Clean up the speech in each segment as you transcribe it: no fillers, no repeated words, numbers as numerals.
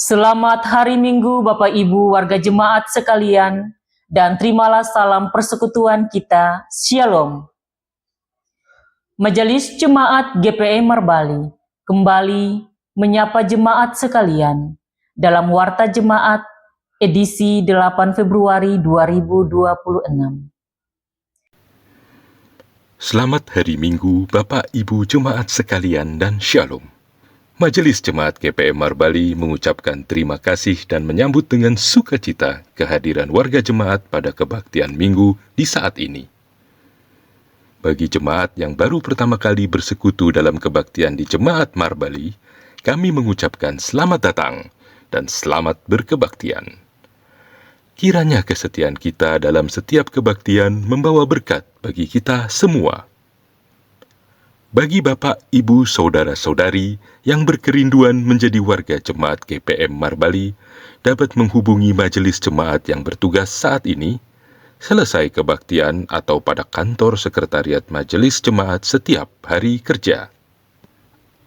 Selamat hari Minggu Bapak Ibu warga jemaat sekalian, dan terimalah salam persekutuan kita, Shalom. Majelis Jemaat GPM Marbali kembali menyapa jemaat sekalian dalam Warta Jemaat edisi 8 Februari 2026. Selamat hari Minggu Bapak Ibu Jemaat sekalian dan Shalom. Majelis Jemaat GPM Marbali mengucapkan terima kasih dan menyambut dengan sukacita kehadiran warga jemaat pada kebaktian Minggu di saat ini. Bagi jemaat yang baru pertama kali bersekutu dalam kebaktian di Jemaat Marbali, kami mengucapkan selamat datang dan selamat berkebaktian. Kiranya kesetiaan kita dalam setiap kebaktian membawa berkat bagi kita semua. Bagi Bapak, Ibu, Saudara-saudari yang berkerinduan menjadi warga Jemaat GPM Marbali, dapat menghubungi majelis jemaat yang bertugas saat ini, selesai kebaktian atau pada kantor sekretariat majelis jemaat setiap hari kerja.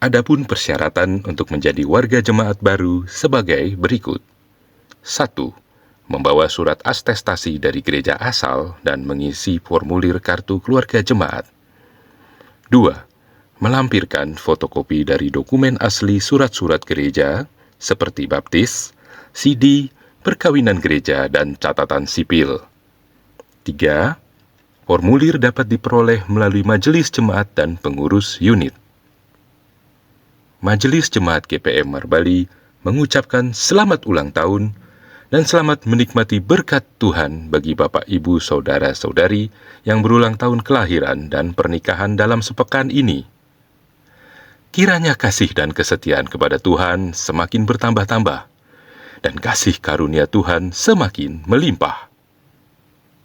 Adapun persyaratan untuk menjadi warga jemaat baru sebagai berikut. 1. Membawa surat atestasi dari gereja asal dan mengisi formulir kartu keluarga jemaat. 2. Melampirkan fotokopi dari dokumen asli surat-surat gereja seperti baptis, CD, perkawinan gereja, dan catatan sipil. 3. Formulir dapat diperoleh melalui majelis jemaat dan pengurus unit. Majelis Jemaat GPM Marbali mengucapkan selamat ulang tahun dan selamat menikmati berkat Tuhan bagi Bapak, Ibu, Saudara-saudari yang berulang tahun kelahiran dan pernikahan dalam sepekan ini. Kiranya kasih dan kesetiaan kepada Tuhan semakin bertambah-tambah, dan kasih karunia Tuhan semakin melimpah.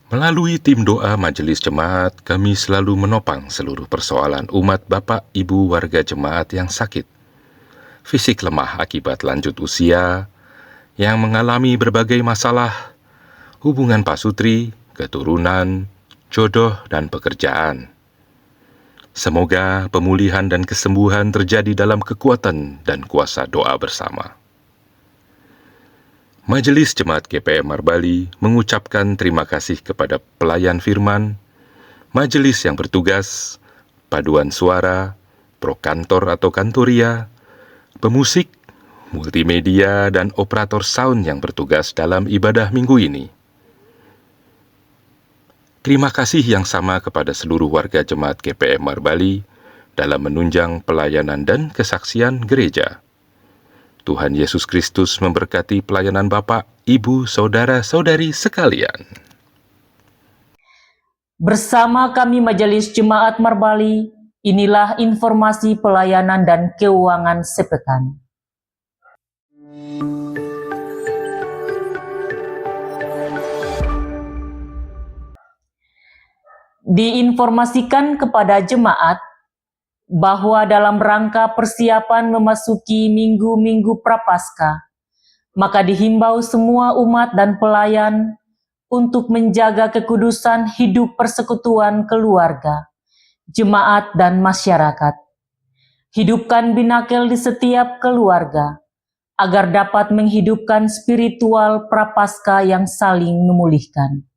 Melalui tim doa majelis jemaat, kami selalu menopang seluruh persoalan umat Bapak Ibu warga jemaat yang sakit, fisik lemah akibat lanjut usia, yang mengalami berbagai masalah, hubungan pasutri, keturunan, jodoh, dan pekerjaan. Semoga pemulihan dan kesembuhan terjadi dalam kekuatan dan kuasa doa bersama. Majelis Jemaat GPM Marbali mengucapkan terima kasih kepada pelayan firman, majelis yang bertugas, paduan suara, prokantor atau kantoria, pemusik, multimedia, dan operator sound yang bertugas dalam ibadah minggu ini. Terima kasih yang sama kepada seluruh warga Jemaat GPM Marbali dalam menunjang pelayanan dan kesaksian gereja. Tuhan Yesus Kristus memberkati pelayanan Bapak, Ibu, Saudara-saudari sekalian. Bersama kami Majelis Jemaat Marbali, inilah informasi pelayanan dan keuangan sepekan. Diinformasikan kepada jemaat bahwa dalam rangka persiapan memasuki minggu-minggu Prapaskah, maka dihimbau semua umat dan pelayan untuk menjaga kekudusan hidup persekutuan keluarga, jemaat, dan masyarakat. Hidupkan binakel di setiap keluarga, agar dapat menghidupkan spiritual Prapaskah yang saling memulihkan.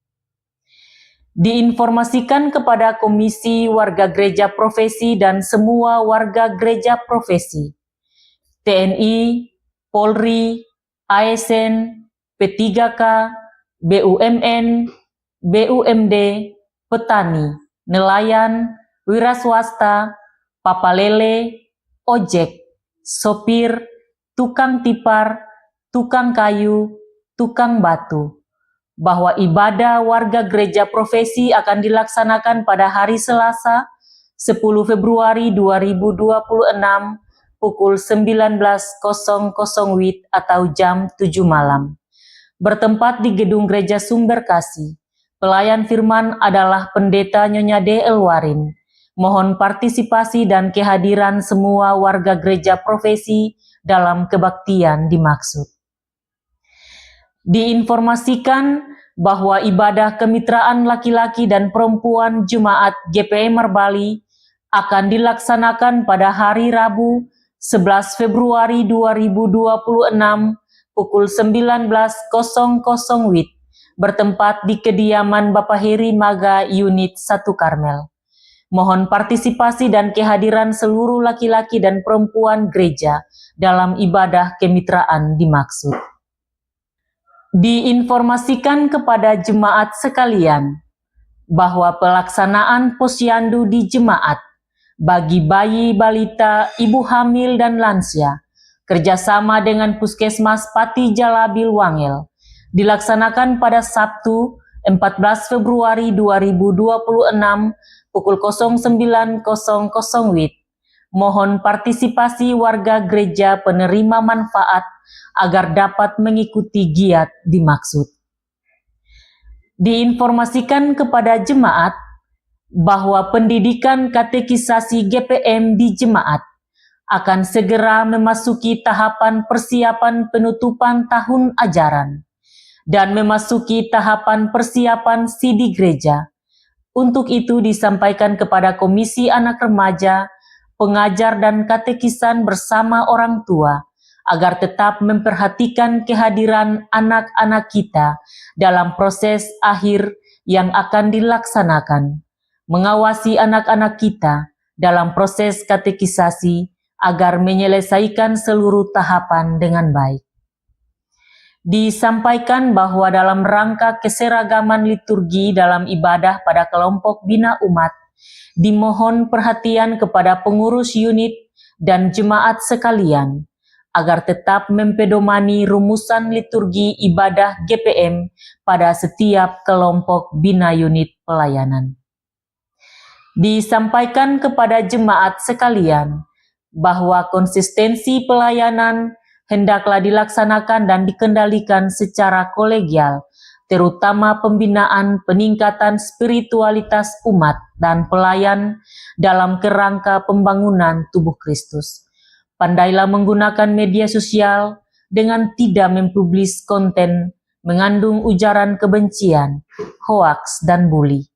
Diinformasikan kepada Komisi Warga Gereja Profesi dan semua warga gereja profesi, TNI, Polri, ASN, P3K, BUMN, BUMD, petani, nelayan, wira swasta, papalele, ojek, sopir, tukang tipar, tukang kayu, tukang batu, bahwa ibadah warga gereja profesi akan dilaksanakan pada hari Selasa, 10 Februari 2026, pukul 19.00 WIB atau jam 7 malam. Bertempat di Gedung Gereja Sumber Kasih. Pelayan firman adalah Pendeta Nyonya D. Elwarin. Mohon partisipasi dan kehadiran semua warga gereja profesi dalam kebaktian dimaksud. Diinformasikan bahwa ibadah kemitraan laki-laki dan perempuan Jemaat GPM Marbali akan dilaksanakan pada hari Rabu 11 Februari 2026 pukul 19.00 WIB bertempat di kediaman Bapak Heri Maga Unit 1 Karmel. Mohon partisipasi dan kehadiran seluruh laki-laki dan perempuan gereja dalam ibadah kemitraan dimaksud. Diinformasikan kepada jemaat sekalian bahwa pelaksanaan posyandu di jemaat bagi bayi, balita, ibu hamil, dan lansia kerjasama dengan Puskesmas Pati Jalabil Wangel dilaksanakan pada Sabtu 14 Februari 2026 pukul 09.00 WIB. Mohon partisipasi warga gereja penerima manfaat agar dapat mengikuti giat dimaksud. Diinformasikan kepada jemaat bahwa pendidikan katekisasi GPM di jemaat akan segera memasuki tahapan persiapan penutupan tahun ajaran dan memasuki tahapan persiapan sidi gereja. Untuk itu disampaikan kepada Komisi Anak Remaja, pengajar dan katekisan bersama orang tua agar tetap memperhatikan kehadiran anak-anak kita dalam proses akhir yang akan dilaksanakan, mengawasi anak-anak kita dalam proses katekisasi agar menyelesaikan seluruh tahapan dengan baik. Disampaikan bahwa dalam rangka keseragaman liturgi dalam ibadah pada kelompok bina umat, dimohon perhatian kepada pengurus unit dan jemaat sekalian, agar tetap mempedomani rumusan liturgi ibadah GPM pada setiap kelompok bina unit pelayanan. Disampaikan kepada jemaat sekalian bahwa konsistensi pelayanan hendaklah dilaksanakan dan dikendalikan secara kolegial, terutama pembinaan peningkatan spiritualitas umat dan pelayan dalam kerangka pembangunan tubuh Kristus. Pandailah menggunakan media sosial dengan tidak mempublis konten mengandung ujaran kebencian, hoaks, dan bully.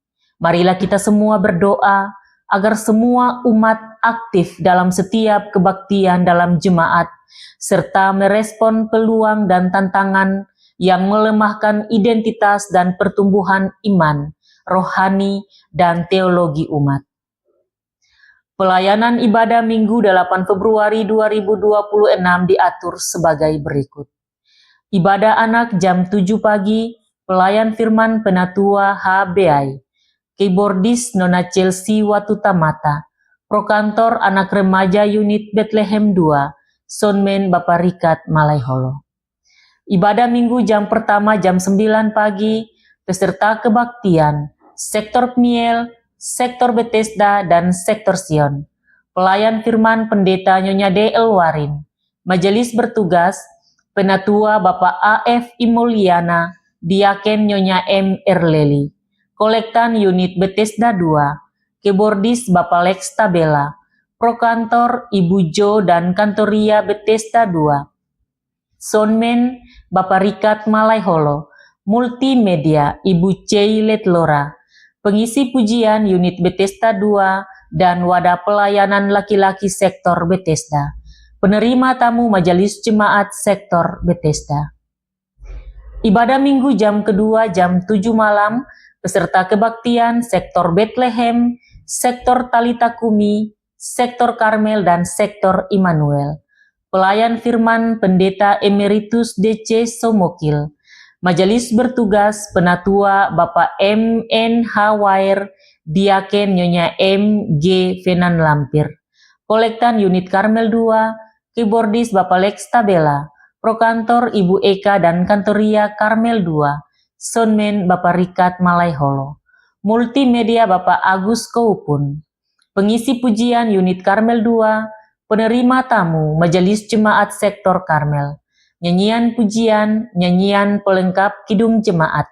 Marilah kita semua berdoa agar semua umat aktif dalam setiap kebaktian dalam jemaat, serta merespon peluang dan tantangan yang melemahkan identitas dan pertumbuhan iman, rohani, dan teologi umat. Pelayanan ibadah Minggu 8 Februari 2026 diatur sebagai berikut. Ibadah anak jam 7 pagi, pelayan firman Penatua HBI, keyboardis Nona Chelsea Watutamata, prokantor anak remaja unit Bethlehem 2, Soundman Bapak Rikat Malaiholo. Ibadah Minggu jam pertama jam 9 pagi, peserta kebaktian, sektor Pniel, sektor Bethesda, dan sektor Sion. Pelayan firman Pendeta Nyonya D.L. Warin. Majelis bertugas, Penatua Bapak A.F. Imuliana, Diaken Nyonya M. Erleli. Kolektan unit Bethesda 2, keyboardis Bapak Lex Tabela, prokantor Ibu Jo dan kantoria Bethesda 2, soundman Bapak Rikat Malaiholo, multimedia Ibu C. Letlora, pengisi pujian unit Bethesda 2 dan wadah pelayanan laki-laki sektor Bethesda, penerima tamu majelis jemaat sektor Bethesda. Ibadah Minggu jam kedua jam 7 malam, peserta kebaktian sektor Bethlehem, sektor Talita Kumi, sektor Karmel, dan sektor Immanuel. Pelayan firman Pendeta Emeritus DC Somokil. Majelis bertugas Penatua Bapak M.N. Hawair, Diaken Nyonya M.G. Venan Lampir. Kolektan unit Karmel 2, keyboardis Bapak Lex Tabela, prokantor Ibu Eka dan kantoria Karmel 2, soundman Bapak Rikat Malaiholo, multimedia Bapak Agus Koupun, pengisi pujian unit Karmel 2, penerima tamu majelis jemaat sektor Karmel, nyanyian pujian, nyanyian pelengkap kidung jemaat,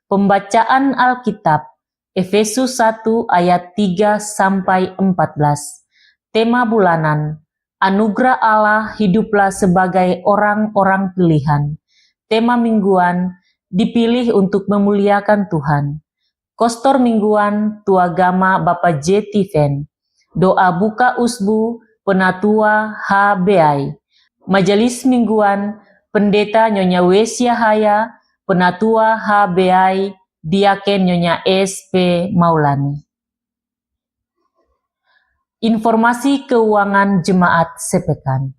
pembacaan Alkitab, Efesus 1 ayat 3 sampai 14, tema bulanan, anugerah Allah hiduplah sebagai orang-orang pilihan, tema mingguan, dipilih untuk memuliakan Tuhan. Kostor mingguan Tuagama Bapak J. Tiven. Doa buka usbu Penatua HBI. Majelis mingguan Pendeta Nyonya Wesiahaya, Penatua HBI, Diaken Nyonya SP Maulani. Informasi keuangan jemaat sepekan.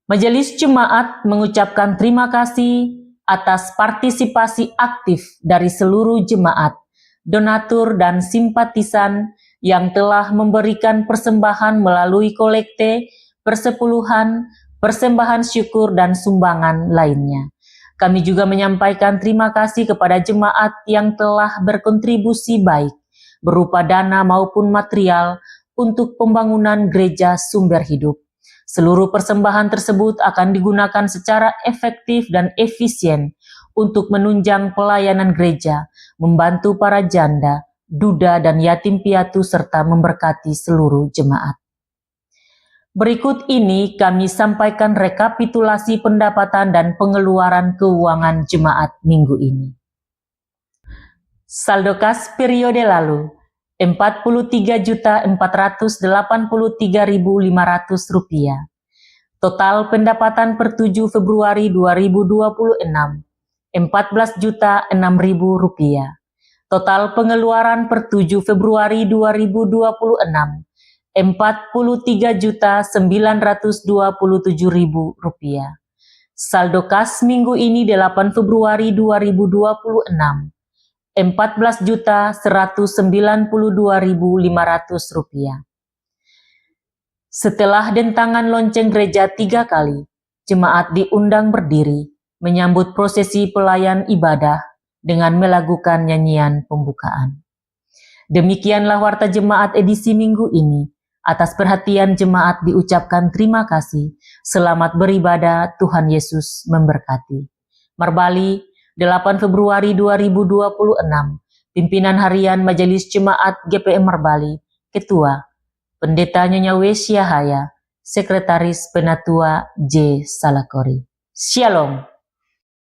Majelis Jemaat mengucapkan terima kasih atas partisipasi aktif dari seluruh jemaat, donatur dan simpatisan yang telah memberikan persembahan melalui kolekte, persepuluhan, persembahan syukur dan sumbangan lainnya. Kami juga menyampaikan terima kasih kepada jemaat yang telah berkontribusi baik berupa dana maupun material untuk pembangunan gereja Sumber Hidup. Seluruh persembahan tersebut akan digunakan secara efektif dan efisien untuk menunjang pelayanan gereja, membantu para janda, duda, dan yatim piatu, serta memberkati seluruh jemaat. Berikut ini kami sampaikan rekapitulasi pendapatan dan pengeluaran keuangan jemaat minggu ini. Saldo kas periode lalu, Rp43.483.500. Total pendapatan per 7 Februari 2026, Rp14.006.000. Total pengeluaran per 7 Februari 2026, Rp43.927.000. Saldo kas minggu ini 8 Februari 2026, Rp14.192.500. Setelah dentangan lonceng gereja 3 kali, jemaat diundang berdiri menyambut prosesi pelayan ibadah dengan melakukan nyanyian pembukaan. Demikianlah warta jemaat edisi minggu ini. Atas perhatian jemaat diucapkan terima kasih. Selamat beribadah, Tuhan Yesus memberkati. Marbali, 8 Februari 2026, Pimpinan Harian Majelis Jemaat GPM Marbali, Ketua, Pendeta Nyonya Wesiahaya, Sekretaris Penatua J. Salakori. Shalom.